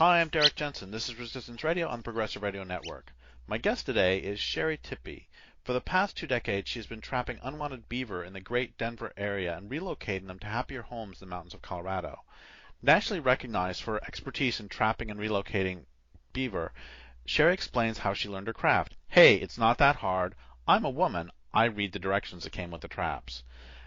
Hi, I'm Derrick Jensen. This is Resistance Radio on the Progressive Radio Network. My guest today is Sherri Tippie. For the past 2 decades, she has been trapping unwanted beaver in the great Denver area and relocating them to happier homes in the mountains of Colorado. Nationally recognized for her expertise in trapping and relocating beaver, Sherri explains how she learned her craft. Hey, it's not that hard. I'm a woman. I read the directions that came with the traps.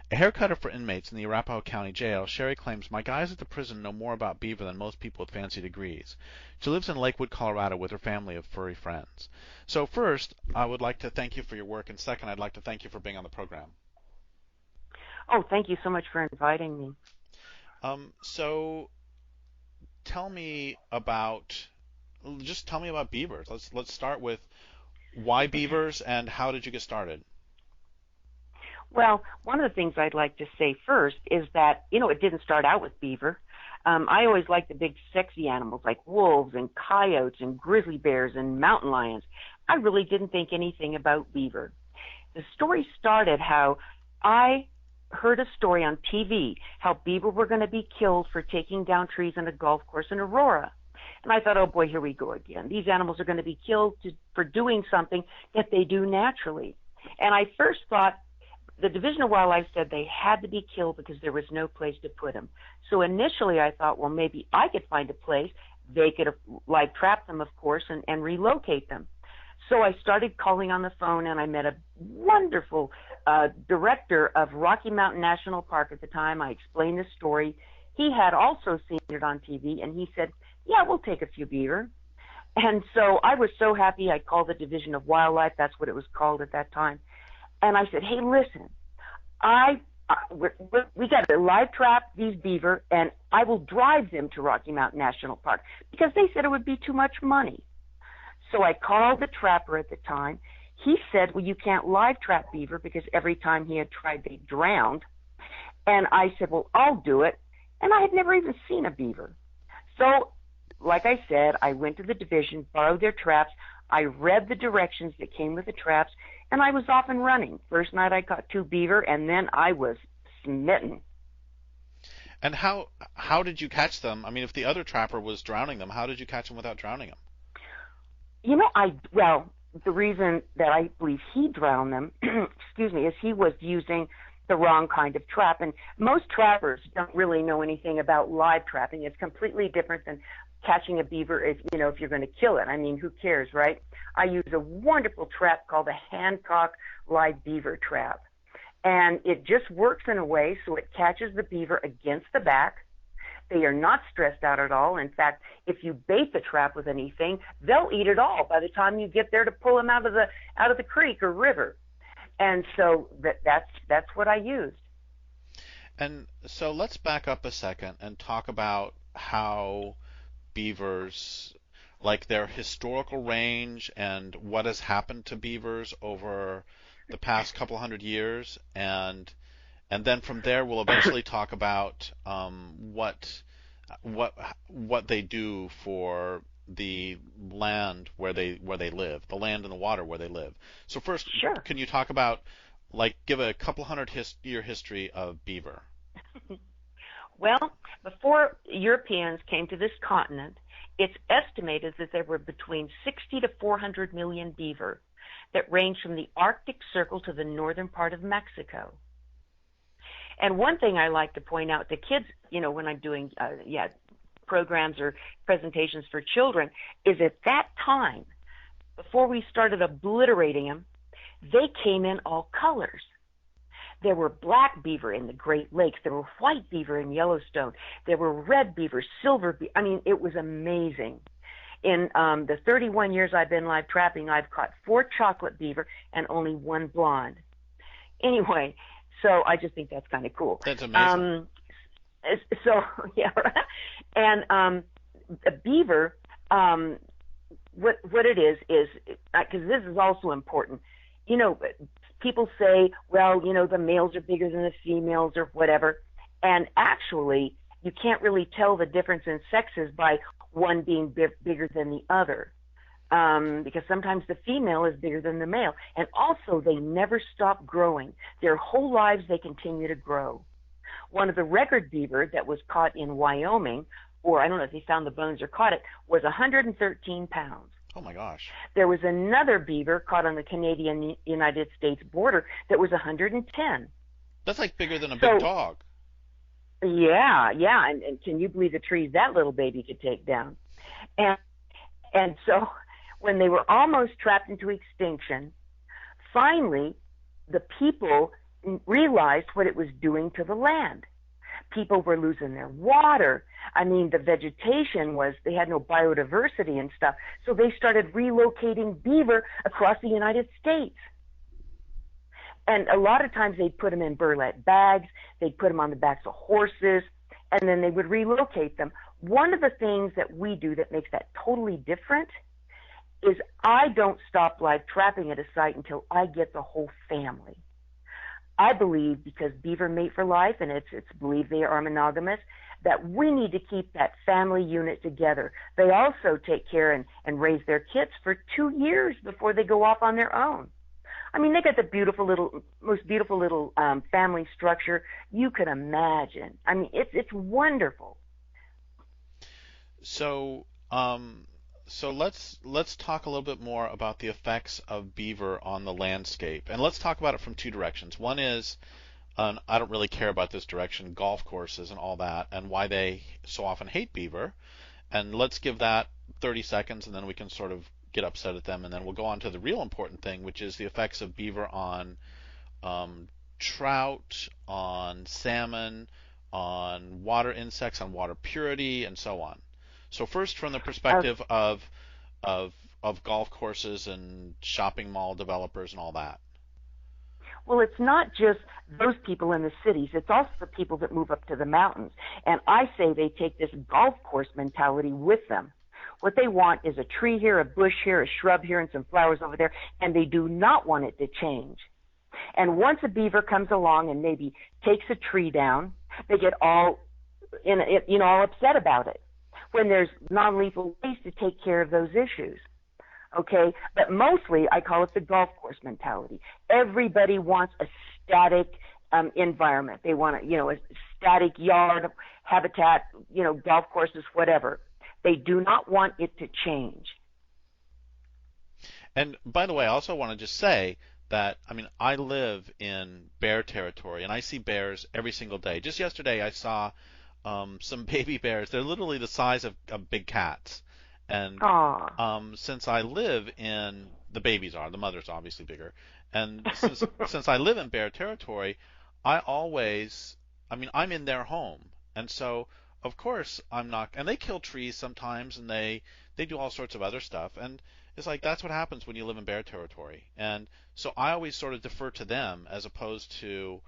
A haircutter for inmates in the Arapahoe County Jail, Sherri claims, my guys at the prison know more about beaver than most people with fancy degrees. She lives in Lakewood, Colorado with her family of furry friends. So first, I would like to thank you for your work, and second, I'd like to thank you for being on the program. Oh, thank you so much for inviting me. So tell me about beavers. Let's start with why beavers and how did you get started? Well, one of the things I'd like to say first is that, it didn't start out with beaver. I always liked the big sexy animals like wolves and coyotes and grizzly bears and mountain lions. I really didn't think anything about beaver. The story started how I heard a story on TV, how beaver were going to be killed for taking down trees on a golf course in Aurora. And I thought, oh boy, here we go again. These animals are going to be killed for doing something that they do naturally. And I first thought, the Division of Wildlife said they had to be killed because there was no place to put them. So initially I thought, well, maybe I could find a place. They could live trap them, of course, and relocate them. So I started calling on the phone, and I met a wonderful director of Rocky Mountain National Park at the time. I explained the story. He had also seen it on TV, and he said, yeah, we'll take a few beaver. And so I was so happy. I called the Division of Wildlife. That's what it was called at that time. And I said, hey, listen, we got to live trap these beaver, and I will drive them to Rocky Mountain National Park, because they said it would be too much money. So I called the trapper at the time. He said, well, you can't live trap beaver because every time he had tried, they drowned. And I said, well, I'll do it. And I had never even seen a beaver. So, like I said, I went to the division, borrowed their traps. I read the directions that came with the traps, and I was off and running. First night I caught 2 beaver, and then I was smitten. And how did you catch them? I mean, if the other trapper was drowning them, how did you catch them without drowning them? The reason that I believe he drowned them, is he was using the wrong kind of trap. And most trappers don't really know anything about live trapping. It's completely different than catching a beaver if you're going to kill it. I mean, who cares, right? I use a wonderful trap called a Hancock live beaver trap. And it just works in a way so it catches the beaver against the back. They are not stressed out at all. In fact, if you bait the trap with anything, they'll eat it all by the time you get there to pull them out of the creek or river. And so that's what I used. And so let's back up a second and talk about how beavers, like their historical range and what has happened to beavers over the past couple hundred years, and then from there we'll eventually talk about what they do for the land where they live, the land and the water where they live. So first, sure. Can you talk about, give a couple hundred year history of beaver? Well, before Europeans came to this continent, it's estimated that there were between 60 to 400 million beaver that range from the Arctic Circle to the northern part of Mexico. And one thing I like to point out to kids, when I'm doing programs or presentations for children, is at that time, before we started obliterating them, they came in all colors. There were black beaver in the Great Lakes. There were white beaver in Yellowstone. There were red beaver, silver beaver. I mean, it was amazing. In the 31 years I've been live trapping, I've caught 4 chocolate beaver and only 1 blonde. Anyway, so I just think that's kind of cool. That's amazing. And a beaver, what it is because this is also important. People say, well, the males are bigger than the females or whatever. And actually, you can't really tell the difference in sexes by one being bigger than the other. Because sometimes the female is bigger than the male. And also, they never stop growing. Their whole lives, they continue to grow. One of the record beaver that was caught in Wyoming or I don't know if they found the bones or caught it, was 113 pounds. Oh my gosh. There was another beaver caught on the Canadian-United States border that was 110. That's like bigger than a big dog. Yeah, and can you believe the trees that little baby could take down? And so when they were almost trapped into extinction, finally the people realized what it was doing to the land. People were losing their water. I mean, the vegetation they had no biodiversity and stuff. So they started relocating beaver across the United States. And a lot of times they'd put them in burlap bags, they'd put them on the backs of horses, and then they would relocate them. One of the things that we do that makes that totally different is I don't stop live trapping at a site until I get the whole family. I believe, because beaver mate for life, and it's believed they are monogamous, that we need to keep that family unit together. They also take care and raise their kids for 2 years before they go off on their own. I mean, they got the most beautiful little family structure you could imagine. I mean, it's wonderful. So let's talk a little bit more about the effects of beaver on the landscape, and let's talk about it from two directions. One is, I don't really care about this direction, golf courses and all that, and why they so often hate beaver. And let's give that 30 seconds, and then we can sort of get upset at them, and then we'll go on to the real important thing, which is the effects of beaver on trout, on salmon, on water insects, on water purity, and so on. So first, from the perspective of golf courses and shopping mall developers and all that. Well, it's not just those people in the cities. It's also the people that move up to the mountains. And I say they take this golf course mentality with them. What they want is a tree here, a bush here, a shrub here, and some flowers over there, and they do not want it to change. And once a beaver comes along and maybe takes a tree down, they get all upset about it, when there's non-lethal ways to take care of those issues. Okay? But mostly, I call it the golf course mentality. Everybody wants a static environment. They want a static yard, habitat, golf courses, whatever. They do not want it to change. And by the way, I also want to just say that, I mean, I live in bear territory, and I see bears every single day. Just yesterday, I saw some baby bears. They're literally the size of big cats. And since I live in, the babies are, the mother's obviously bigger. And since I live in bear territory, I'm in their home. And so, of course, I'm not, and they kill trees sometimes, and they do all sorts of other stuff. And it's like, that's what happens when you live in bear territory. And so I always sort of defer to them, as opposed to,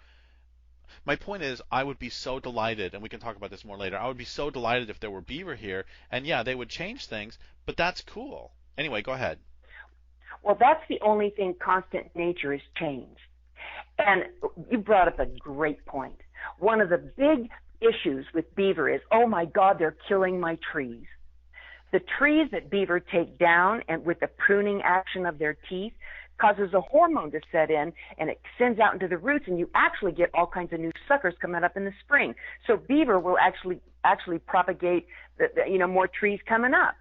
my point is, I would be so delighted, and we can talk about this more later, I would be so delighted if there were beaver here, and yeah, they would change things, but that's cool. Anyway, go ahead. Well, that's the only thing constant in nature is change. And you brought up a great point. One of the big issues with beaver is, oh my God, they're killing my trees. The trees that beaver take down, and with the pruning action of their teeth, causes a hormone to set in, and it sends out into the roots, and you actually get all kinds of new suckers coming up in the spring. So beaver will actually propagate more trees coming up.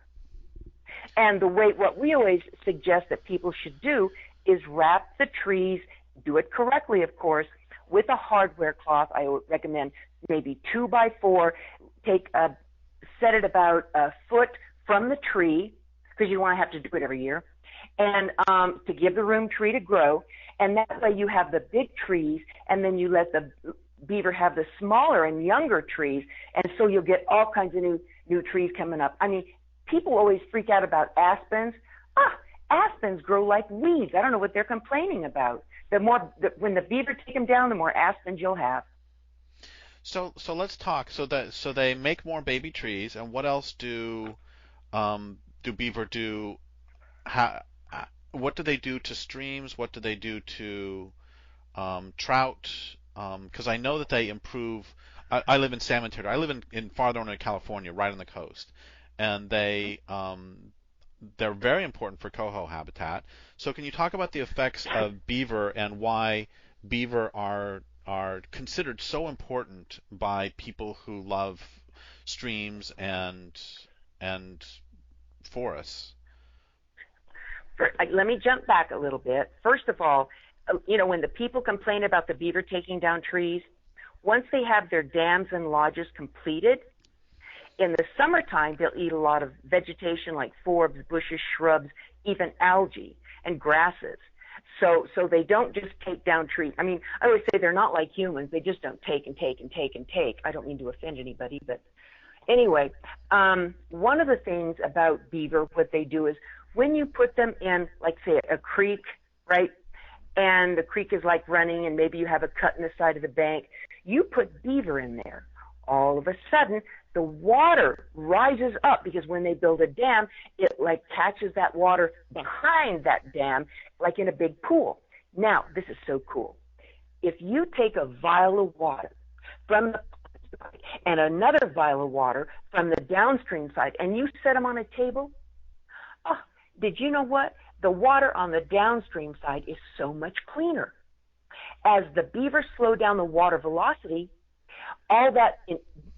And what we always suggest that people should do is wrap the trees, do it correctly, of course, with a hardware cloth. I would recommend maybe 2x4. Set it about a foot from the tree, because you want to have to do it every year, and to give the room tree to grow. And that way you have the big trees, and then you let the beaver have the smaller and younger trees, and so you'll get all kinds of new trees coming up. I mean, people always freak out about aspens. Aspens grow like weeds. I don't know what they're complaining about. When the beaver take them down, the more aspens you'll have. So let's talk. So they make more baby trees, and what else do beaver do? What do they do to streams? What do they do to trout? Because I know that they improve. I live in salmon territory. I live in far northern California, right on the coast, and they're very important for coho habitat. So can you talk about the effects of beaver and why beaver are are considered so important by people who love streams and forests. Let me jump back a little bit. First of all, when the people complain about the beaver taking down trees, once they have their dams and lodges completed, in the summertime, they'll eat a lot of vegetation like forbs, bushes, shrubs, even algae and grasses. So they don't just take down trees. I mean, I always say they're not like humans. They just don't take and take and take and take. I don't mean to offend anybody, but anyway, one of the things about beaver, what they do is when you put them in, like, say, a creek, right, and the creek is like running and maybe you have a cut in the side of the bank, you put beaver in there. All of a sudden, the water rises up because when they build a dam, it like catches that water behind that dam like in a big pool. Now, this is so cool. If you take a vial of water from the side and another vial of water from the downstream side and you set them on a table, oh, did you know what? The water on the downstream side is so much cleaner. As the beavers slow down the water velocity, all that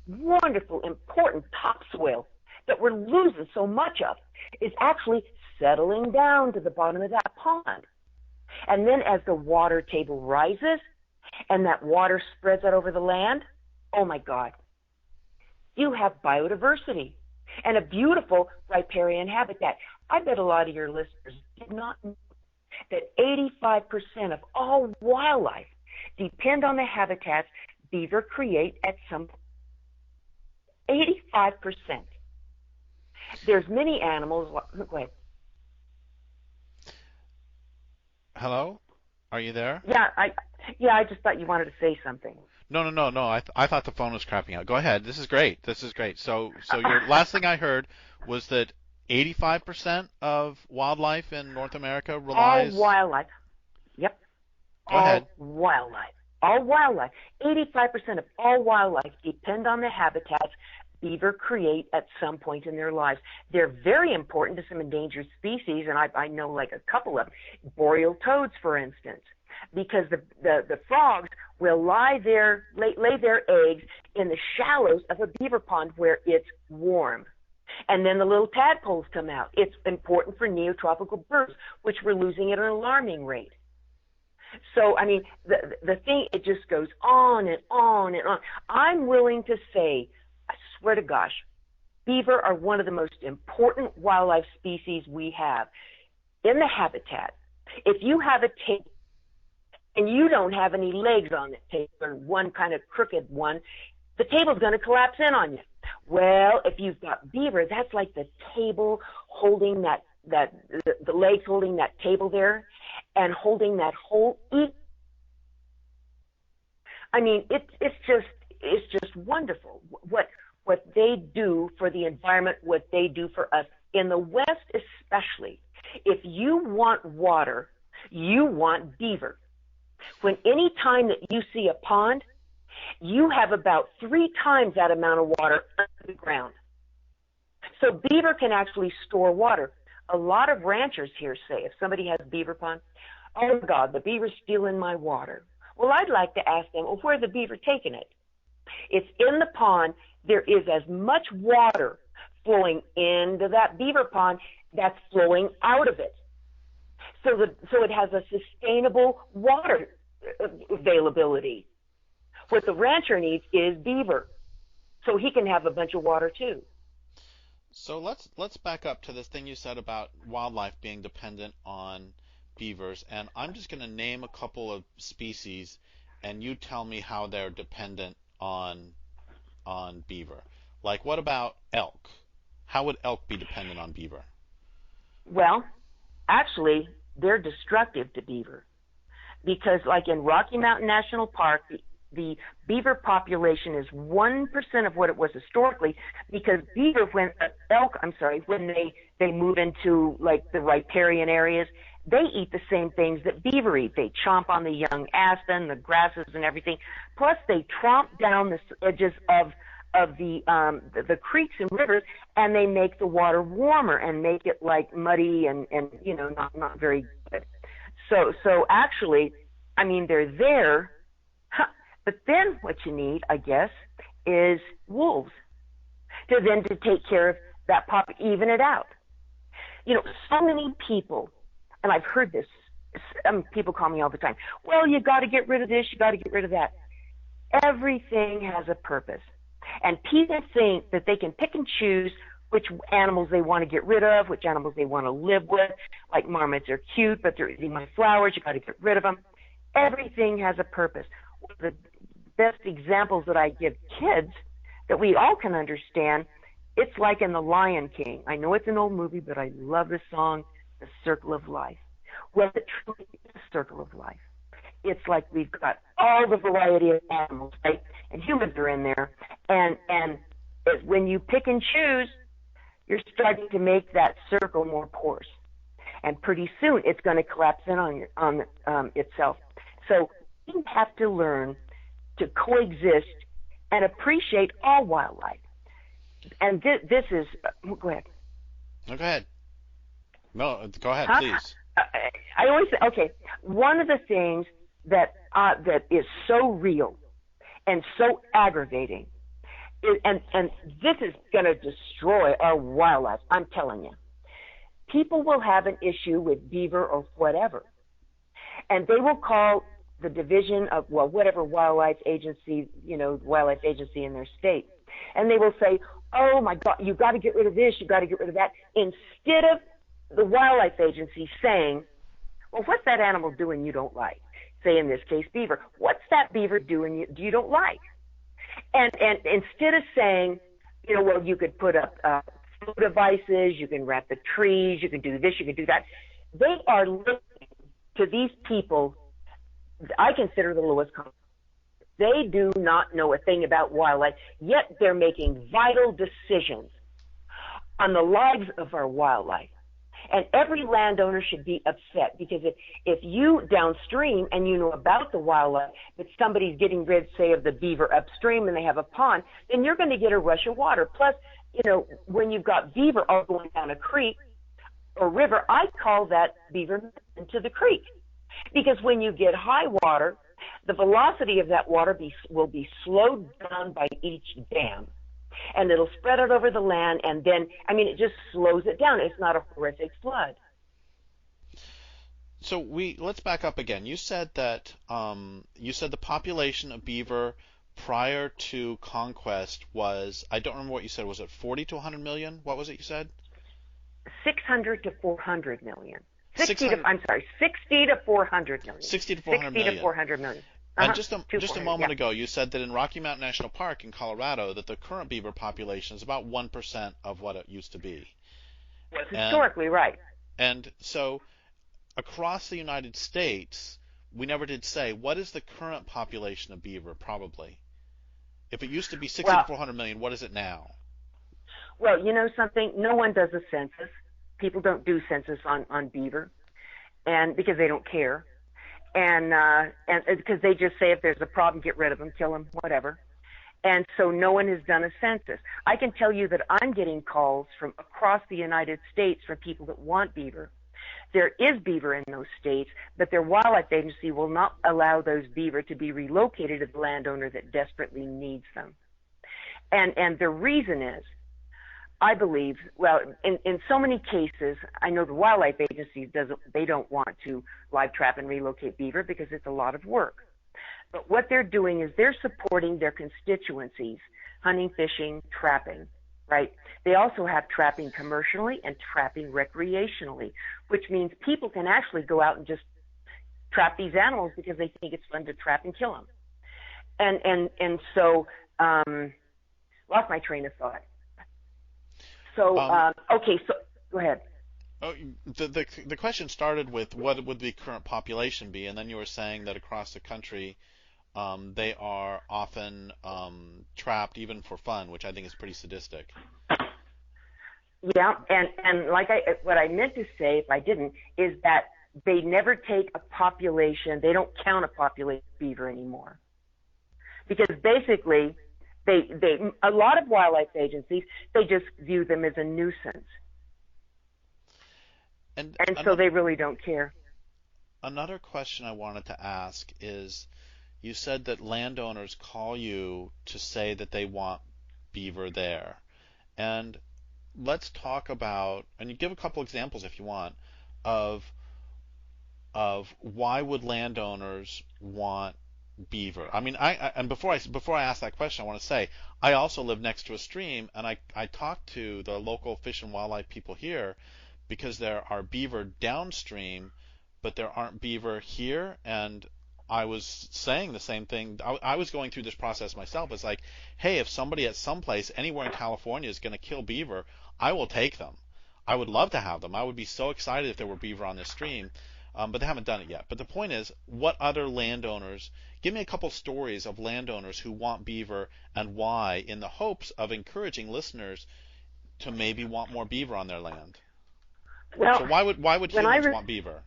wonderful, important topsoil that we're losing so much of is actually settling down to the bottom of that pond. And then as the water table rises and that water spreads out over the land, oh my God, you have biodiversity and a beautiful riparian habitat. I bet a lot of your listeners did not know that 85% of all wildlife depend on the habitats beaver create at some point. 85%. There's many animals. Go ahead. Hello? Are you there? Yeah, I just thought you wanted to say something. No. I thought the phone was crapping out. Go ahead. This is great. So your last thing I heard was that 85% of wildlife in North America relies. All wildlife. Yep. Go ahead. All wildlife. 85% of all wildlife depend on the habitats beaver create at some point in their lives. They're very important to some endangered species, and I know like a couple of them. Boreal toads, for instance, because the frogs will lay their eggs in the shallows of a beaver pond where it's warm. And then the little tadpoles come out. It's important for neotropical birds, which we're losing at an alarming rate. So, I mean, the thing, it just goes on and on and on. I'm willing to say, I swear to gosh, beaver are one of the most important wildlife species we have. In the habitat, if you have a table and you don't have any legs on the table or one kind of crooked one, the table's going to collapse in on you. Well, if you've got beaver, that's like the table holding the legs holding that table there and holding that whole I mean, it's just wonderful what they do for the environment, what they do for us. In the West especially, if you want water, you want beaver. When any time that you see a pond, you have about 3 times that amount of water under the ground. So beaver can actually store water. A lot of ranchers here say, if somebody has a beaver pond, oh, God, the beaver's stealing my water. Well, I'd like to ask them, well, where's the beaver taking it? It's in the pond. There is as much water flowing into that beaver pond that's flowing out of it. So it has a sustainable water availability. What the rancher needs is beaver, so he can have a bunch of water too. So let's back up to this thing you said about wildlife being dependent on beavers, and I'm just going to name a couple of species, and you tell me how they're dependent on beaver. Like, what about elk? How would elk be dependent on beaver? Well, actually, they're destructive to beaver because, like in Rocky Mountain National Park, the beaver population is 1% of what it was historically, because beaver, when they move into like the riparian areas, they eat the same things that beaver eat. They chomp on the young aspen, the grasses, and everything. Plus, they tromp down the edges of the creeks and rivers, and they make the water warmer and make it like muddy and not very good. So actually, I mean, they're there. But then what you need, I guess, is wolves to take care of that even it out. So many people, and I've heard this, people call me all the time, well, you got to get rid of this, you got to get rid of that. Everything has a purpose. And people think that they can pick and choose which animals they want to get rid of, which animals they want to live with. Like marmots are cute, but they're eating my flowers, you got to get rid of them. Everything has a purpose. The best examples that I give kids that we all can understand, it's like in The Lion King. I know it's an old movie, but I love the song, The Circle of Life. Well, it truly is a circle of life. It's like we've got all the variety of animals, right? And humans are in there. And when you pick and choose, you're starting to make that circle more porous. And pretty soon it's going to collapse in on itself. So you have to learn to coexist and appreciate all wildlife. And this is, go ahead. No, go ahead. No, go ahead, please. I always say, okay, one of the things that is so real and so aggravating, and this is going to destroy our wildlife, I'm telling you. People will have an issue with beaver or whatever, and they will call the division of, whatever wildlife agency in their state, and they will say, oh my God, you got to get rid of this, you got to get rid of that, instead of the wildlife agency saying, well, what's that animal doing you don't like? Say in this case, beaver. What's that beaver doing you don't like? And instead of saying, well, you could put up food devices, you can wrap the trees, you can do this, you can do that. They are listening to these people I consider the lowest common. They do not know a thing about wildlife, yet they're making vital decisions on the lives of our wildlife. And every landowner should be upset, because if you downstream and you know about the wildlife, but somebody's getting rid, say, of the beaver upstream and they have a pond, then you're going to get a rush of water. Plus, when you've got beaver all going down a creek or river, I call that beaver into the creek. Because when you get high water, the velocity of that water will be slowed down by each dam. And it'll spread out over the land, and then, it just slows it down. It's not a horrific flood. So let's back up again. You said that the population of beaver prior to conquest was, I don't remember what you said. Was it 40 to 100 million? What was it you said? 600 to 400 million. 60 to 400 million. 60 to 400 million. 60 to 400 million. And just a moment ago, you said that in Rocky Mountain National Park in Colorado, that the current beaver population is about 1% of what it used to be. That's historically right. And so, across the United States, we never did say, what is the current population of beaver, probably? If it used to be 60 to 400 million, what is it now? Well, you know something? No one does a census. People don't do census on beaver, and because they don't care. And because they just say if there's a problem, get rid of them, kill them, whatever. And so no one has done a census. I can tell you that I'm getting calls from across the United States from people that want beaver. There is beaver in those states, but their wildlife agency will not allow those beaver to be relocated to the landowner that desperately needs them. And the reason is, I believe, in so many cases, I know the wildlife agencies don't want to live trap and relocate beaver because it's a lot of work. But what they're doing is they're supporting their constituencies, hunting, fishing, trapping, right? They also have trapping commercially and trapping recreationally, which means people can actually go out and just trap these animals because they think it's fun to trap and kill them. And so, lost my train of thought. So, so go ahead. Oh, the question started with what would the current population be, and then you were saying that across the country, they are often trapped even for fun, which I think is pretty sadistic. Yeah, and what I meant to say, if I didn't, is that they never take a population. They don't count a population of beaver anymore, because basically, a lot of wildlife agencies, they just view them as a nuisance. And so they really don't care. Another question I wanted to ask is, you said that landowners call you to say that they want beaver there. And let's talk about, and you give a couple examples if you want, of why would landowners want beaver? I mean, and before I ask that question, I want to say I also live next to a stream, and I talked to the local fish and wildlife people here because there are beaver downstream, but there aren't beaver here, and I was saying the same thing. I was going through this process myself. It's like, hey, if somebody at some place anywhere in California is going to kill beaver, I will take them. I would love to have them. I would be so excited if there were beaver on this stream. But they haven't done it yet. But the point is, what other landowners, give me a couple stories of landowners who want beaver and why, in the hopes of encouraging listeners to maybe want more beaver on their land. Well, so why would humans want beaver?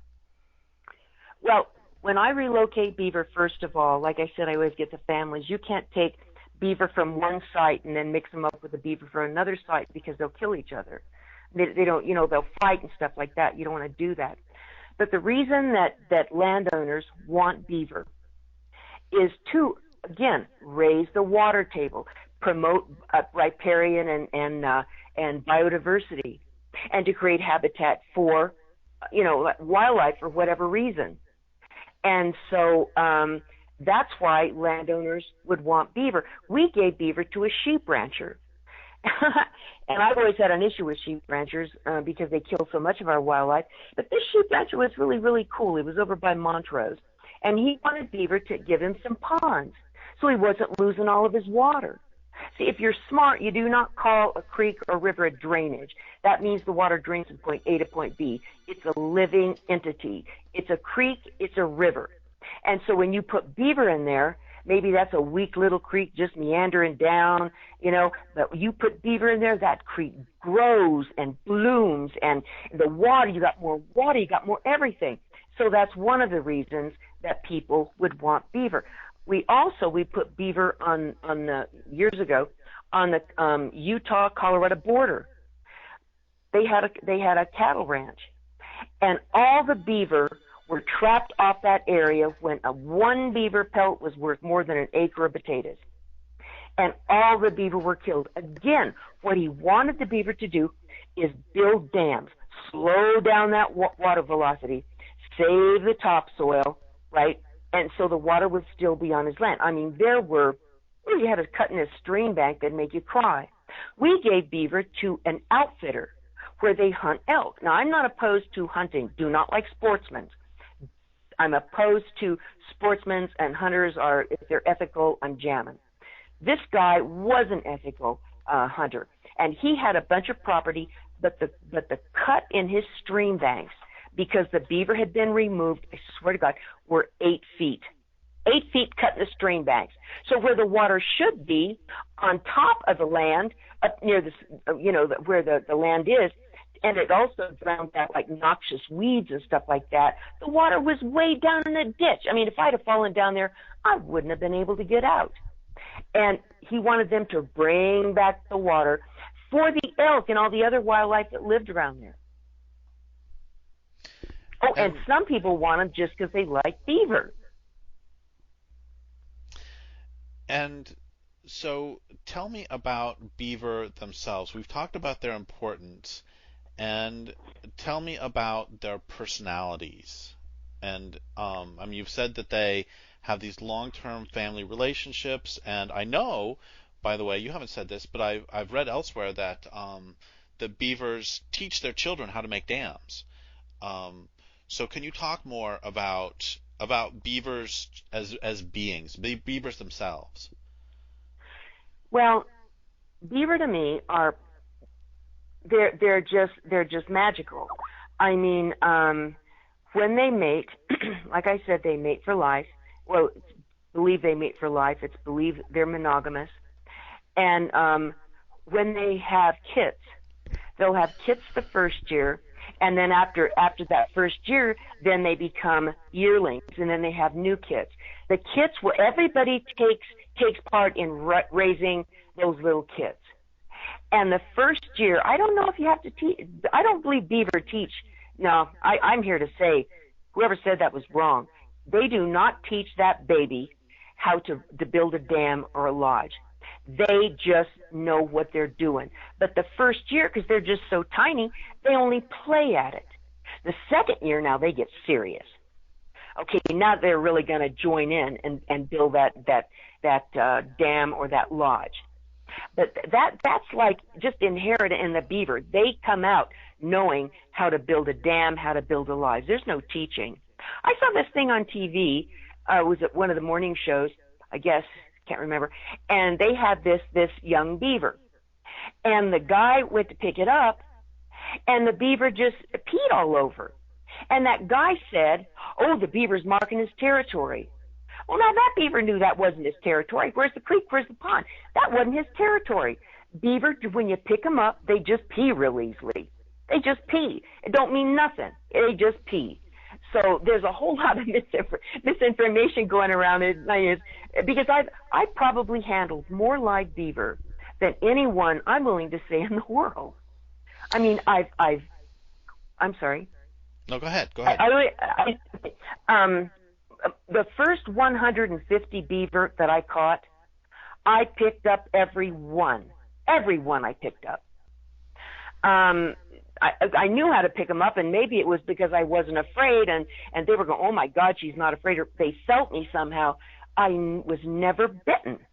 Well, when I relocate beaver, first of all, like I said, I always get the families. You can't take beaver from one site and then mix them up with a beaver from another site because they'll kill each other. They don't, they'll fight and stuff like that. You don't want to do that. But the reason that landowners want beaver is to, again, raise the water table, promote riparian and biodiversity, and to create habitat for, wildlife for whatever reason. And so that's why landowners would want beaver. We gave beaver to a sheep rancher. And I've always had an issue with sheep ranchers because they kill so much of our wildlife. But this sheep rancher was really, really cool. He was over by Montrose. And he wanted beaver to give him some ponds so he wasn't losing all of his water. See, if you're smart, you do not call a creek or river a drainage. That means the water drains from point A to point B. It's a living entity. It's a creek. It's a river. And so when you put beaver in there, maybe that's a weak little creek just meandering down, but you put beaver in there, that creek grows and blooms, and the water, you got more water, you got more everything. So that's one of the reasons that people would want beaver. We put beaver on years ago on the Utah-Colorado border. They had a cattle ranch, and all the beaver were trapped off that area when one beaver pelt was worth more than an acre of potatoes. And all the beaver were killed. Again, what he wanted the beaver to do is build dams, slow down that water velocity, save the topsoil, right? And so the water would still be on his land. I mean, you had to cut in a stream bank that'd make you cry. We gave beaver to an outfitter where they hunt elk. Now, I'm not opposed to hunting. Do not like sportsmen. I'm opposed to sportsmen and hunters if they're ethical, I'm jamming. This guy was an ethical hunter, and he had a bunch of property, but the cut in his stream banks, because the beaver had been removed, I swear to God, were 8 feet. 8 feet cut in the stream banks. So where the water should be on top of the land, up near where the land is, and it also drowned out like noxious weeds and stuff like that. The water was way down in the ditch. I mean, if I'd have fallen down there, I wouldn't have been able to get out. And he wanted them to bring back the water for the elk and all the other wildlife that lived around there. Oh, and some people want them just because they like beaver. And so tell me about beaver themselves. We've talked about their importance. And tell me about their personalities. And you've said that they have these long-term family relationships. And I know, by the way, you haven't said this, but I've read elsewhere that the beavers teach their children how to make dams. So can you talk more about beavers as beings, beavers themselves? Well, beaver to me are they're just magical. I mean, when they mate, like I said, they mate for life. Well, it's believed they mate for life. It's believed they're monogamous. And when they have kits, they'll have kits the first year, and then after that first year, then they become yearlings, and then they have new kits. The kits, where everybody takes part in raising those little kits. And the first year, I don't know if you have to teach. I don't believe beaver teach. No, I'm here to say, whoever said that was wrong. They do not teach that baby how to build a dam or a lodge. They just know what they're doing. But the first year, because they're just so tiny, they only play at it. The second year, now they get serious. Okay, now they're really going to join in and build that dam or that lodge. But that's like just inherent in the beaver. They come out knowing how to build a dam, how to build a lodge. There's no teaching. I saw this thing on TV. It was at one of the morning shows, I guess, can't remember. And they had this young beaver. And the guy went to pick it up, and the beaver just peed all over. And that guy said, "Oh, the beaver's marking his territory." Well, now that beaver knew that wasn't his territory. Where's the creek? Where's the pond? That wasn't his territory. Beaver, when you pick them up, they just pee real easily. They just pee. It don't mean nothing. They just pee. So there's a whole lot of misinformation going around it, because I probably handled more live beaver than anyone I'm willing to say in the world. I mean, I'm sorry. No, go ahead. Go ahead. The first 150 beaver that I caught, I picked up every one. Every one I picked up. I knew how to pick them up, and maybe it was because I wasn't afraid, and they were going, "Oh my God, she's not afraid," or they felt me somehow. I was never bitten.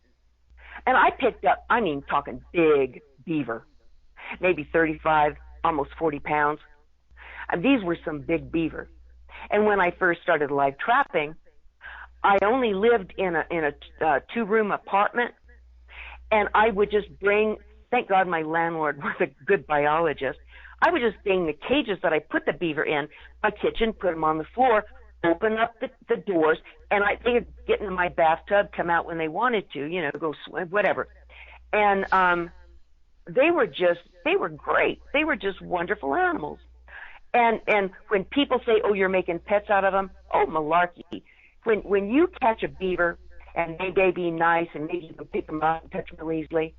And I picked up, I mean, talking big beaver, maybe 35, almost 40 pounds. And these were some big beaver. And when I first started live trapping, I only lived in a two-room apartment, and I would just bring, thank God my landlord was a good biologist, I would just bring the cages that I put the beaver in, my kitchen, put them on the floor, open up the doors, and they could get into my bathtub, come out when they wanted to, go swim, whatever. And they were great. They were just wonderful animals. And when people say, "Oh, you're making pets out of them," oh, malarkey. When you catch a beaver and they may be nice and maybe you can pick them up and touch them real easily,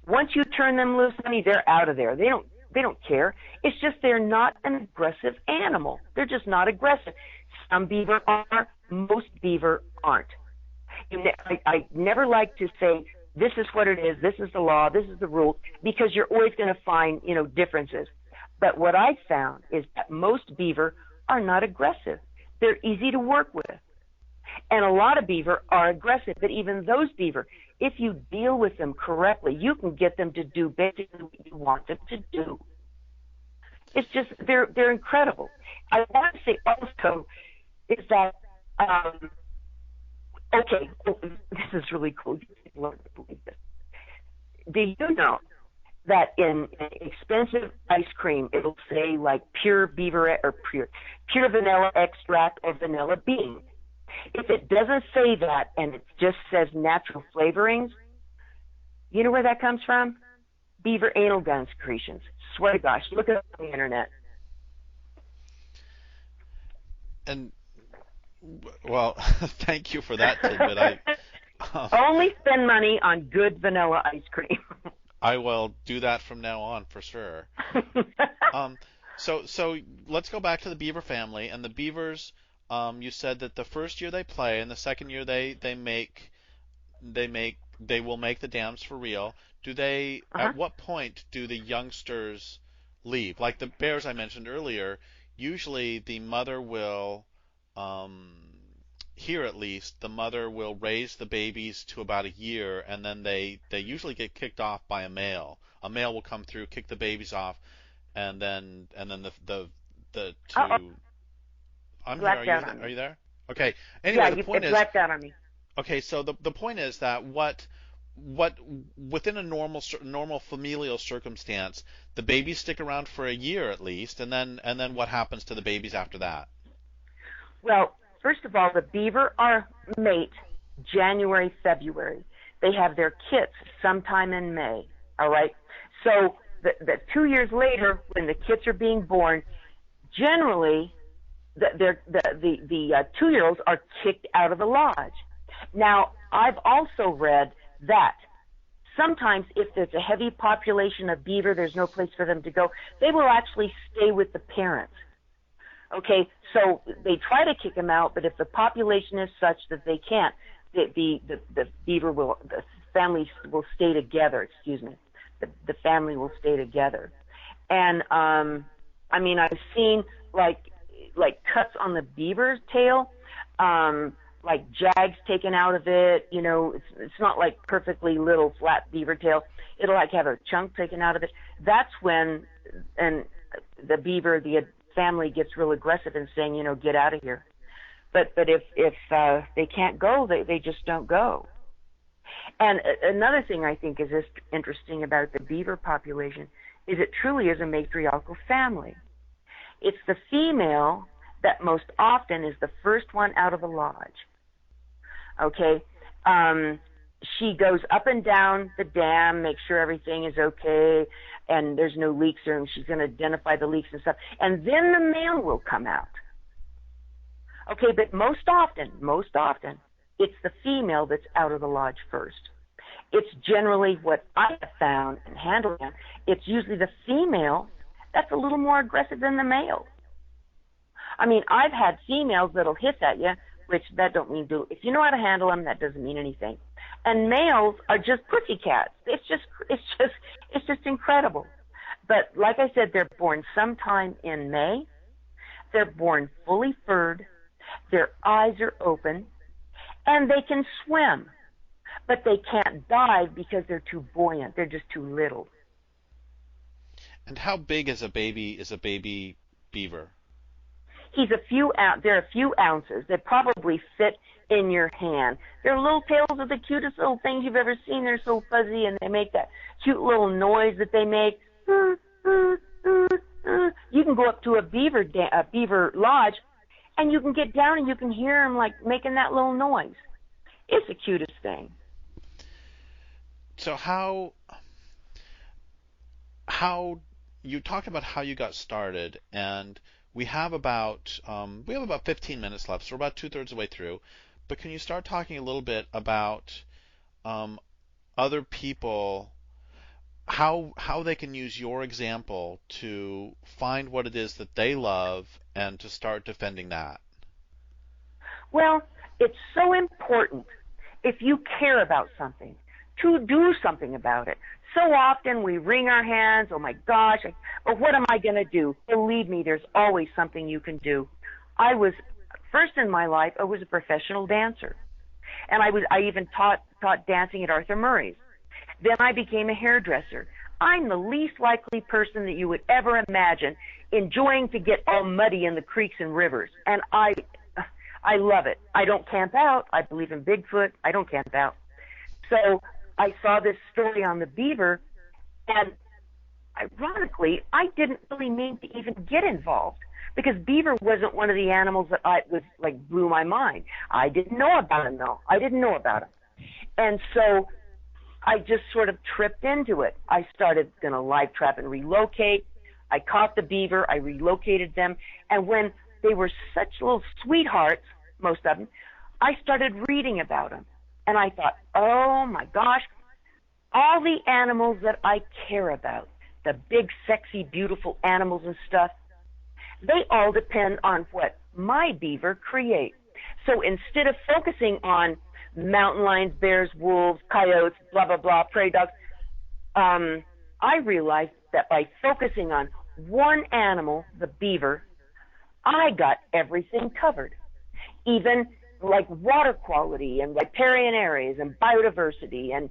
once you turn them loose, honey, they're out of there. They don't care. It's just they're not an aggressive animal. They're just not aggressive. Some beaver are, most beaver aren't. I never like to say, this is what it is, this is the law, this is the rule, because you're always going to find, differences. But what I found is that most beaver are not aggressive. They're easy to work with. And a lot of beaver are aggressive, but even those beaver, if you deal with them correctly, you can get them to do basically what you want them to do. It's just, they're incredible. I want to say also is that, this is really cool. Do you know that in expensive ice cream, it'll say like pure beaver or pure vanilla extract or vanilla bean? If it doesn't say that and it just says natural flavorings, you know where that comes from? Beaver anal gland secretions. Swear to gosh, look it up on the internet. And, well, thank you for that tidbit. Only spend money on good vanilla ice cream. I will do that from now on for sure. So let's go back to the beaver family. And the beavers, you said that the first year they play, and the second year they will make the dams for real. Do they? At what point do the youngsters leave? Like the bears I mentioned earlier, usually the mother will, here at least, the mother will raise the babies to about a year, and then they usually get kicked off by a male. A male will come through, kick the babies off, and then the two. I'm here. Are you there? Okay. Anyway, yeah, the point is. Blacked out on me. Okay, so the point is that what within a normal familial circumstance, the babies stick around for a year at least, and then what happens to the babies after that? Well, first of all, the beaver are mate January, February. They have their kits sometime in May. All right. So the 2 years later, when the kits are being born, generally the 2-year-olds are kicked out of the lodge. Now, I've also read that sometimes if there's a heavy population of beaver, there's no place for them to go, they will actually stay with the parents. Okay, so they try to kick them out, but if the population is such that they can't, the beaver will, the family will stay together. Excuse me, the family will stay together. And I mean, I've seen like cuts on the beaver's tail, like jags taken out of it. You know, it's not like perfectly little flat beaver tail. It'll like have a chunk taken out of it. That's when, and the beaver, the family gets real aggressive and saying, you know, get out of here. But if they can't go, they just don't go. And another thing I think is interesting about the beaver population is it truly is a matriarchal family. It's the female that most often is the first one out of the lodge. Okay? She goes up and down the dam, makes sure everything is okay, and there's no leaks, and she's going to identify the leaks and stuff. And then the male will come out. Okay, but most often, it's the female that's out of the lodge first. It's generally what I have found in handling them. It's usually the female that's a little more aggressive than the male. I mean, I've had females that'll hiss at you, which that don't mean do. If you know how to handle them, that doesn't mean anything. And males are just pussycats. It's just incredible. But like I said, they're born sometime in May. They're born fully furred. Their eyes are open, and they can swim, but they can't dive because they're too buoyant. They're just too little. And how big is a baby beaver? They're a few ounces. They probably fit in your hand. Their little tails are the cutest little things you've ever seen. They're so fuzzy, and they make that cute little noise that they make. You can go up to a beaver lodge, and you can get down and you can hear them like making that little noise. It's the cutest thing. So how you talked about how you got started, and we have about 15 minutes left, so we're about 2/3 of the way through. But can you start talking a little bit about other people, how they can use your example to find what it is that they love and to start defending that? Well, it's so important, if you care about something, to do something about it. So often we wring our hands, oh my gosh, but what am I going to do? Believe me, there's always something you can do. First in my life, I was a professional dancer. And I even taught dancing at Arthur Murray's. Then I became a hairdresser. I'm the least likely person that you would ever imagine enjoying to get all muddy in the creeks and rivers. And I love it. I don't camp out. I believe in Bigfoot. I don't camp out. So I saw this story on the beaver, and ironically, I didn't really mean to even get involved because beaver wasn't one of the animals that blew my mind. I didn't know about him, though. I didn't know about him. And so I just sort of tripped into it. I started going to live trap and relocate. I caught the beaver. I relocated them. And when they were such little sweethearts, most of them, I started reading about them. And I thought, oh my gosh, all the animals that I care about, the big, sexy, beautiful animals and stuff, they all depend on what my beaver create. So instead of focusing on mountain lions, bears, wolves, coyotes, blah, blah, blah, prairie dogs, I realized that by focusing on one animal, the beaver, I got everything covered. Even like water quality and riparian areas and biodiversity and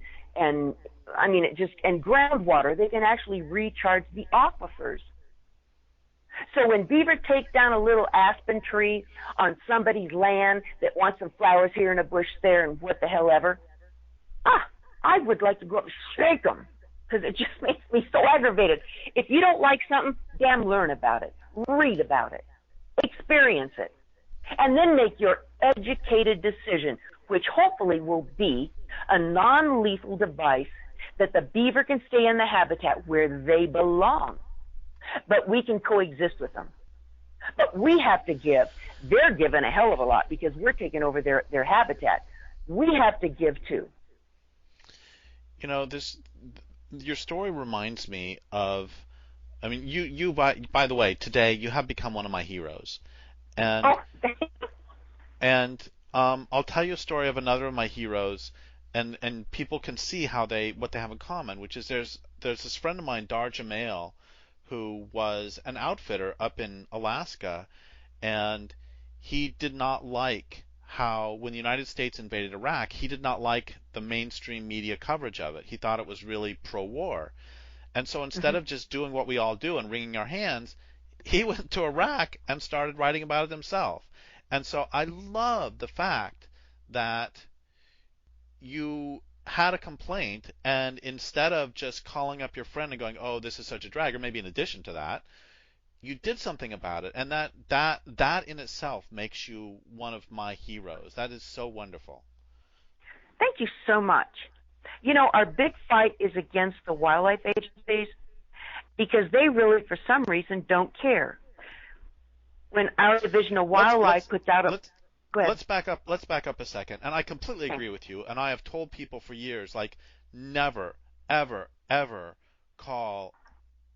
I mean and groundwater. They can actually recharge the aquifers. So when beaver take down a little aspen tree on somebody's land that wants some flowers here and a bush there and what the hell ever, I would like to go up and shake them because it just makes me so aggravated. If you don't like something, damn, learn about it, read about it, experience it, and then make your educated decision, which hopefully will be a non-lethal device that the beaver can stay in the habitat where they belong. But we can coexist with them. But we have to give. They're given a hell of a lot because we're taking over their habitat. We have to give too. You know, your story reminds me of, I mean, you by the way, today you have become one of my heroes. And I'll tell you a story of another of my heroes, and people can see how what they have in common, which is there's this friend of mine, Dar Jamail, who was an outfitter up in Alaska, and he did not like how when the United States invaded Iraq, he did not like the mainstream media coverage of it. He thought it was really pro-war. And so instead of just doing what we all do and wringing our hands, he went to Iraq and started writing about it himself. And so I love the fact that you had a complaint, and instead of just calling up your friend and going, "Oh, this is such a drag," or maybe in addition to that, you did something about it, and that in itself makes you one of my heroes. That is so wonderful. Thank you so much. You know, our big fight is against the wildlife agencies because they really, for some reason, don't care. When our Division of Wildlife puts out a... Go ahead. Let's back up a second. And I completely agree with you. And I have told people for years, like, never, ever, ever call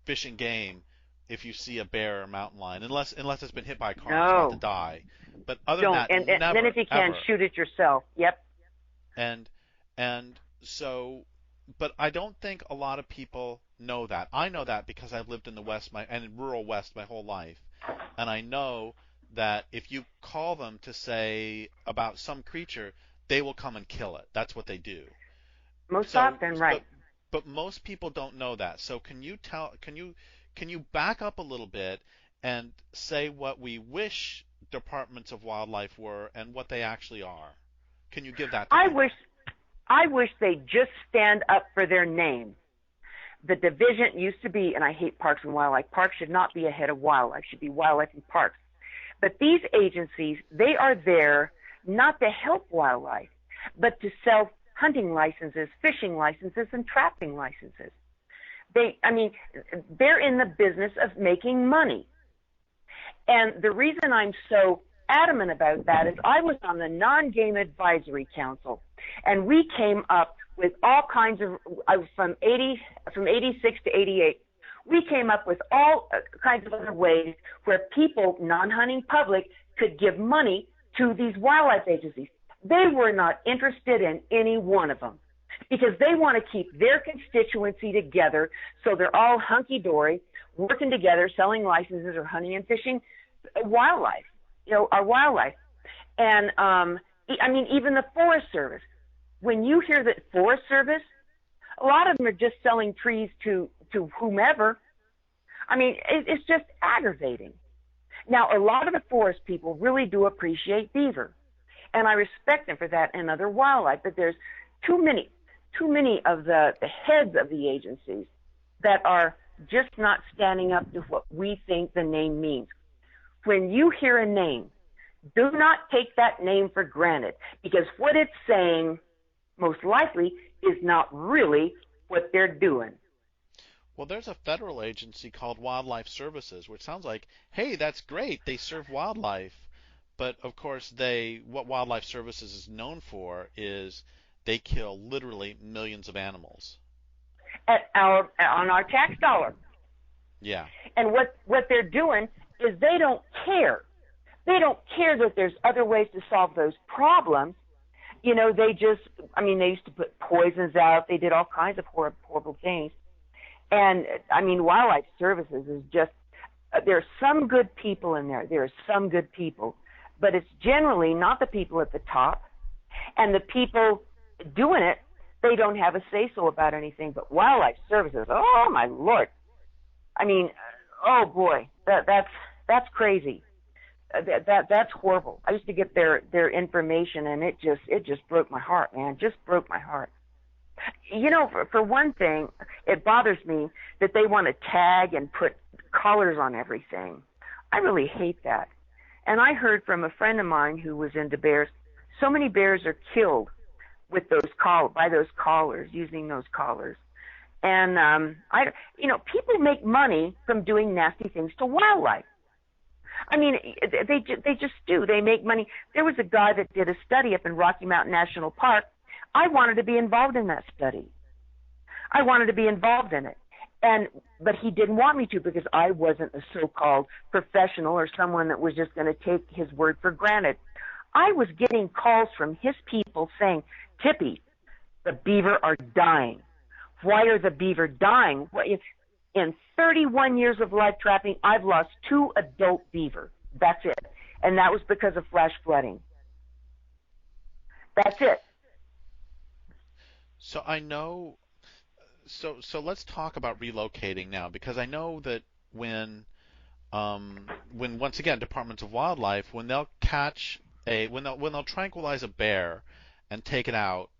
Fish and Game if you see a bear or mountain lion, unless it's been hit by a car and it's about to die. But other than that, and never, then if you can, ever. shoot it yourself. Yep. And so, but I don't think a lot of people know that. I know that because I've lived in the West and in rural West my whole life, and I know that if you call them to say about some creature, they will come and kill it. That's what they do. Most often, right. But most people don't know that. So can you back up a little bit and say what we wish departments of wildlife were and what they actually are? Can you give that to me? I wish they'd just stand up for their name. The division used to be, and I hate Parks and Wildlife. Parks should not be ahead of wildlife. Should be wildlife and parks. But these agencies, they are there not to help wildlife, but to sell hunting licenses, fishing licenses, and trapping licenses. They're in the business of making money. And the reason I'm so adamant about that is I was on the Non-Game Advisory Council, and we came up with all kinds of, from 86 to 88, we came up with all kinds of other ways where people, non-hunting public, could give money to these wildlife agencies. They were not interested in any one of them because they want to keep their constituency together, so they're all hunky-dory, working together, selling licenses or hunting and fishing wildlife, our wildlife. And, even the Forest Service. When you hear that Forest Service, a lot of them are just selling trees to whomever. It's just aggravating. Now, a lot of the forest people really do appreciate beaver, and I respect them for that and other wildlife, but there's too many of the heads of the agencies that are just not standing up to what we think the name means. When you hear a name, do not take that name for granted, because what it's saying most likely is not really what they're doing. Well, there's a federal agency called Wildlife Services, which sounds like, hey, that's great, they serve wildlife. But of course, what Wildlife Services is known for is they kill literally millions of animals. On our tax dollar. Yeah. And what they're doing is they don't care. They don't care that there's other ways to solve those problems. They used to put poisons out. They did all kinds of horrible things. And, Wildlife Services is just, there are some good people in there. There are some good people. But it's generally not the people at the top. And the people doing it, they don't have a say-so about anything. But Wildlife Services, oh, my Lord. Oh, boy, that's crazy. That's horrible. I used to get their information, and it just broke my heart, man. Just broke my heart. For one thing, it bothers me that they want to tag and put collars on everything. I really hate that. And I heard from a friend of mine who was into bears. So many bears are killed with by those collars, using those collars. And people make money from doing nasty things to wildlife. They just do. They make money. There was a guy that did a study up in Rocky Mountain National Park. I wanted to be involved in that study. I wanted to be involved in it. But he didn't want me to because I wasn't a so-called professional or someone that was just going to take his word for granted. I was getting calls from his people saying, Tippie, the beaver are dying. Why are the beaver dying? In 31 years of live trapping, I've lost 2 adult beaver. That's it. And that was because of flash flooding. That's it. So I know. So let's talk about relocating now, because I know that when once again departments of wildlife, when they'll catch when they'll tranquilize a bear and take it out,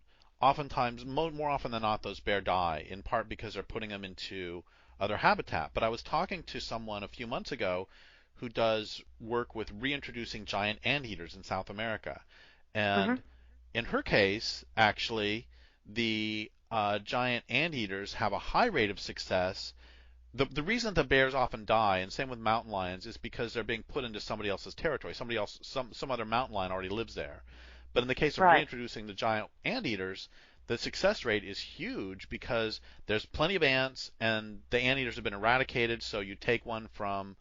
oftentimes more often than not those bear die, in part because they're putting them into other habitat. But I was talking to someone a few months ago who does work with reintroducing giant anteaters in South America, and in her case, actually, the giant anteaters have a high rate of success. The reason the bears often die, and same with mountain lions, is because they're being put into somebody else's territory. Somebody else, some other mountain lion already lives there. But in the case of reintroducing the giant anteaters, the success rate is huge because there's plenty of ants, and the anteaters have been eradicated. So you take one from,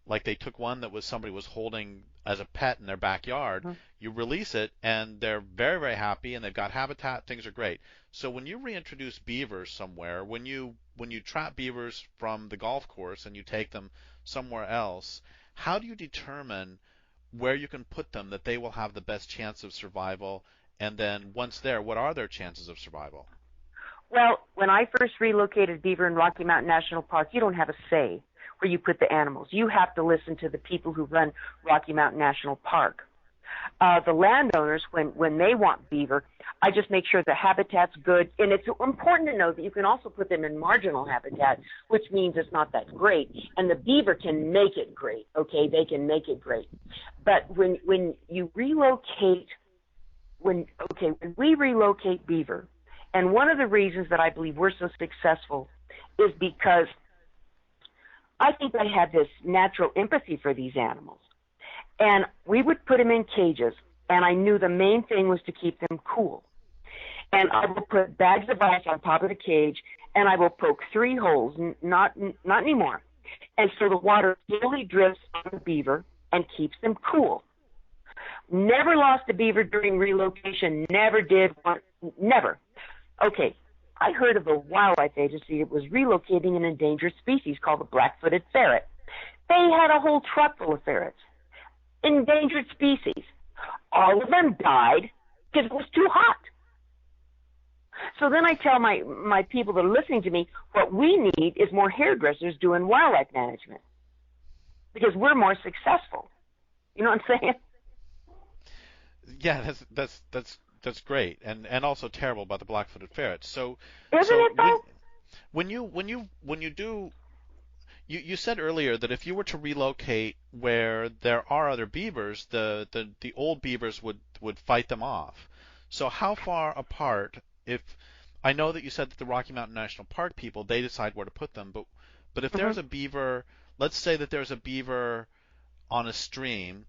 like they took one that was somebody was holding as a pet in their backyard. You release it, and they're very, very happy, and they've got habitat. Things are great. So when you reintroduce beavers somewhere, when you trap beavers from the golf course and you take them somewhere else, how do you determine where you can put them that they will have the best chance of survival? And then once there, what are their chances of survival? Well, when I first relocated beaver in Rocky Mountain National Park, you don't have a say where you put the animals. You have to listen to the people who run Rocky Mountain National Park. The landowners, when they want beaver, I just make sure the habitat's good. And it's important to know that you can also put them in marginal habitat, which means it's not that great. And the beaver can make it great, okay? They can make it great. But when you relocate, when we relocate beaver, and one of the reasons that I believe we're so successful is because I think I had this natural empathy for these animals. And we would put them in cages, and I knew the main thing was to keep them cool. And I will put bags of ice on top of the cage, and I will poke 3 holes, not anymore. And so the water slowly drifts on the beaver and keeps them cool. Never lost a beaver during relocation, never did one, never. Okay, I heard of a wildlife agency that was relocating an endangered species called the black-footed ferret. They had a whole truck full of ferrets. Endangered species. All of them died because it was too hot. So then I tell my people that are listening to me, what we need is more hairdressers doing wildlife management because we're more successful. You know what I'm saying? Yeah, that's great, and also terrible about the black-footed ferrets. So isn't it though? When you do. You said earlier that if you were to relocate where there are other beavers, the old beavers would fight them off. So how far apart? If I know that you said that the Rocky Mountain National Park people, they decide where to put them, but if there's a beaver, let's say that there's a beaver on a stream,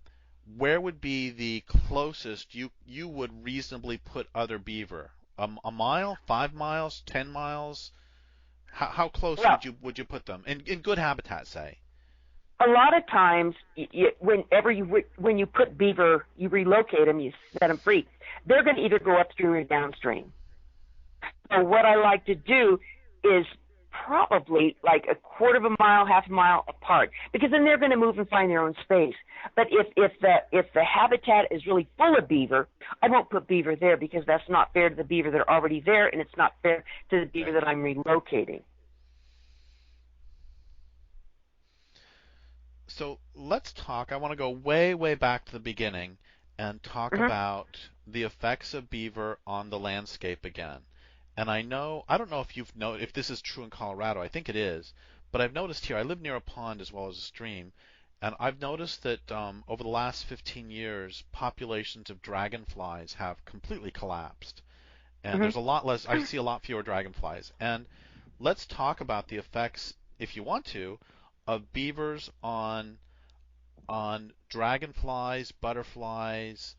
where would be the closest you would reasonably put other beaver? A mile, 5 miles, 10 miles? How close would you put them in good habitat, say? A lot of times, when you put beaver, you relocate them, you set them free. They're going to either go upstream or downstream. So what I like to do is probably like a quarter of a mile, half a mile apart, because then they're going to move and find their own space. But if the habitat is really full of beaver, I won't put beaver there because that's not fair to the beaver that are already there, and it's not fair to the beaver that I'm relocating. So let's talk. I want to go way, way back to the beginning and talk about the effects of beaver on the landscape again. And I don't know if this is true in Colorado. I think it is, but I've noticed here. I live near a pond as well as a stream, and I've noticed that over the last 15 years, populations of dragonflies have completely collapsed, and there's a lot less. I see a lot fewer dragonflies. And let's talk about the effects, if you want to, of beavers on dragonflies, butterflies,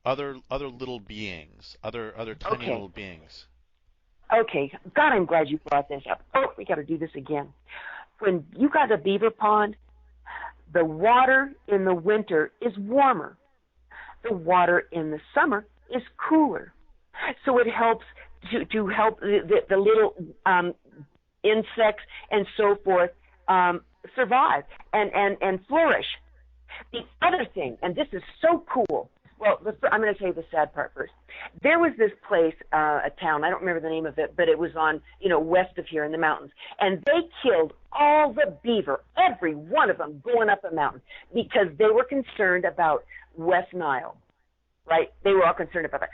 other little beings, other tiny little beings. Okay, God, I'm glad you brought this up. Oh, we got to do this again. When you got a beaver pond, The water in the winter is warmer. The water in the summer is cooler. So it helps to help the little insects and so forth survive and flourish. The other thing, and this is so cool, well, I'm going to tell you the sad part first. There was this place, a town, I don't remember the name of it, but it was on, west of here in the mountains, and they killed all the beaver, every one of them going up a mountain, because they were concerned about West Nile, right? They were all concerned about that.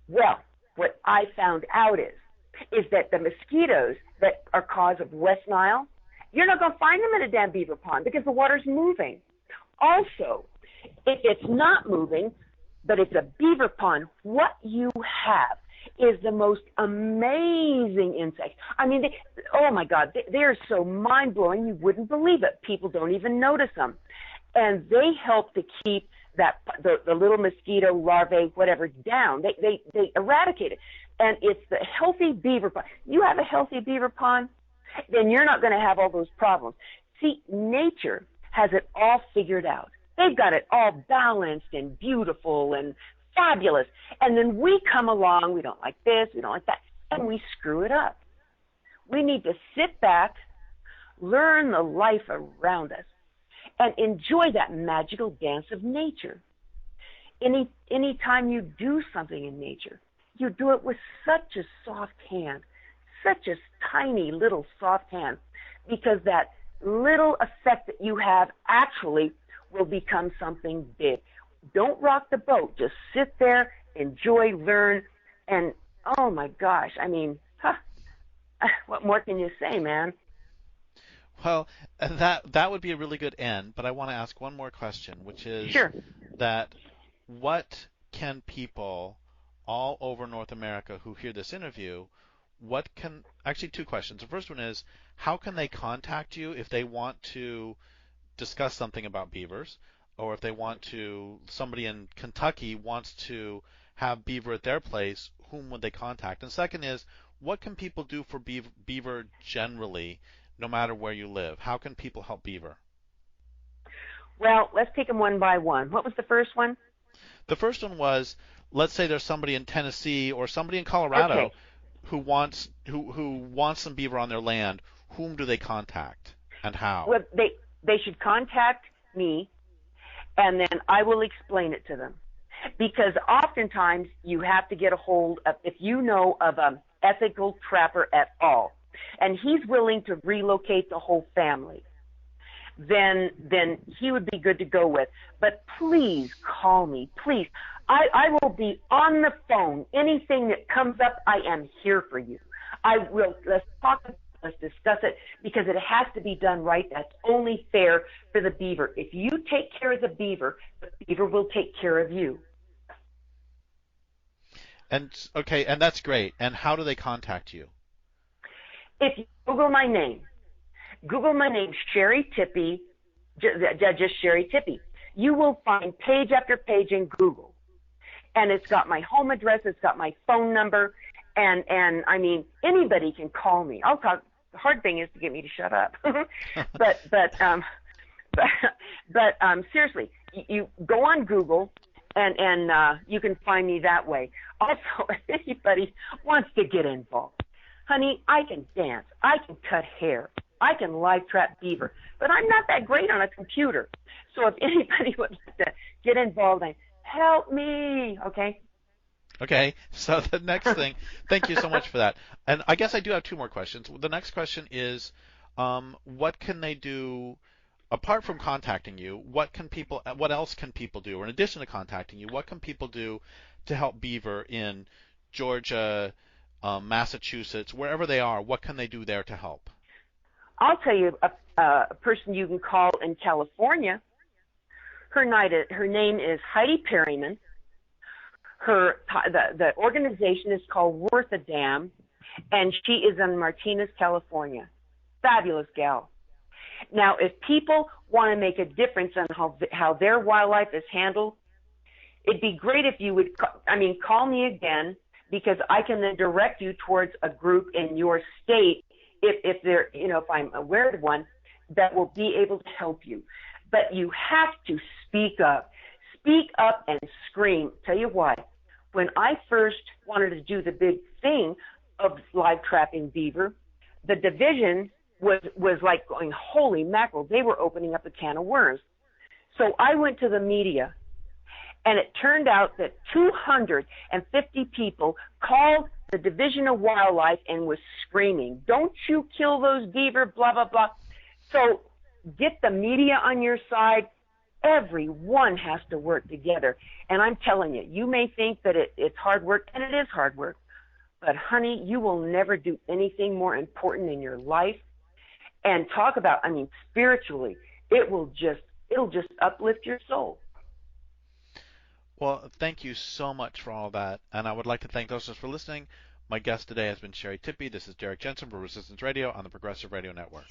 Well, what I found out is that the mosquitoes that are cause of West Nile, you're not going to find them in a damn beaver pond because the water's moving. Also, if it's not moving, but it's a beaver pond, what you have is the most amazing insects. I mean, oh my God, they're so mind-blowing you wouldn't believe it. People don't even notice them. And they help to keep the little mosquito larvae, whatever, down. They eradicate it. And it's the healthy beaver pond. You have a healthy beaver pond, then you're not going to have all those problems. See, nature has it all figured out. They've got it all balanced and beautiful and fabulous. And then we come along, we don't like this, we don't like that, and we screw it up. We need to sit back, learn the life around us, and enjoy that magical dance of nature. Any time you do something in nature, you do it with such a soft hand, such a tiny little soft hand, because that little effect that you have actually will become something big. Don't rock the boat. Just sit there, enjoy, learn, and oh my gosh, I mean, what more can you say, man? Well, that would be a really good end, but I want to ask one more question, which is Sure. that what can people all over North America who hear this interview, actually two questions. The first one is, how can they contact you if they want to discuss something about beavers, or if somebody in Kentucky wants to have beaver at their place, whom would they contact? And second is, what can people do for beaver generally, no matter where you live? How can people help beaver? Well, let's take them one by one. What was the first one? The first one was, let's say there's somebody in Tennessee or somebody in Colorado who wants some beaver on their land. Whom do they contact and how? Well, they should contact me, and then I will explain it to them. Because oftentimes you have to get a hold of, if you know of an ethical trapper at all, and he's willing to relocate the whole family, then he would be good to go with. But please call me, please. I will be on the phone. Anything that comes up, I am here for you. Let's talk, let's discuss it, because it has to be done right. That's only fair for the beaver. If you take care of the beaver will take care of you. And okay, and that's great. And how do they contact you? If you Google my name, Sherri Tippie, just Sherri Tippie, you will find page after page in Google. And it's got my home address, it's got my phone number, and I mean, anybody can call me. I'll talk. The hard thing is to get me to shut up. but seriously, you go on Google, and you can find me that way. Also, if anybody wants to get involved, honey, I can dance, I can cut hair, I can live trap beaver, but I'm not that great on a computer. So if anybody would like to get involved, help me, okay? Okay, so the next thing, thank you so much for that. And I guess I do have two more questions. The next question is, what can they do, apart from contacting you, what else can people do? Or in addition to contacting you, what can people do to help beaver in Georgia, Massachusetts, wherever they are? What can they do there to help? I'll tell you a person you can call in California. Her name is Heidi Perryman. The organization is called Worth a Damn, and she is in Martinez, California. Fabulous gal. Now, if people want to make a difference on how their wildlife is handled, it'd be great if you would, call me again, because I can then direct you towards a group in your state, if I'm aware of one, that will be able to help you. But you have to speak up. Speak up and scream. Tell you why. When I first wanted to do the big thing of live trapping beaver, the division was like going, holy mackerel, they were opening up a can of worms. So I went to the media, and it turned out that 250 people called the Division of Wildlife and was screaming, don't you kill those beaver, blah, blah, blah. So get the media on your side. Everyone has to work together. And I'm telling you, you may think that it's hard work, and it is hard work. But, honey, you will never do anything more important in your life. And talk about, spiritually, it'll just uplift your soul. Well, thank you so much for all that. And I would like to thank those for listening. My guest today has been Sherri Tippie. This is Derrick Jensen for Resistance Radio on the Progressive Radio Network.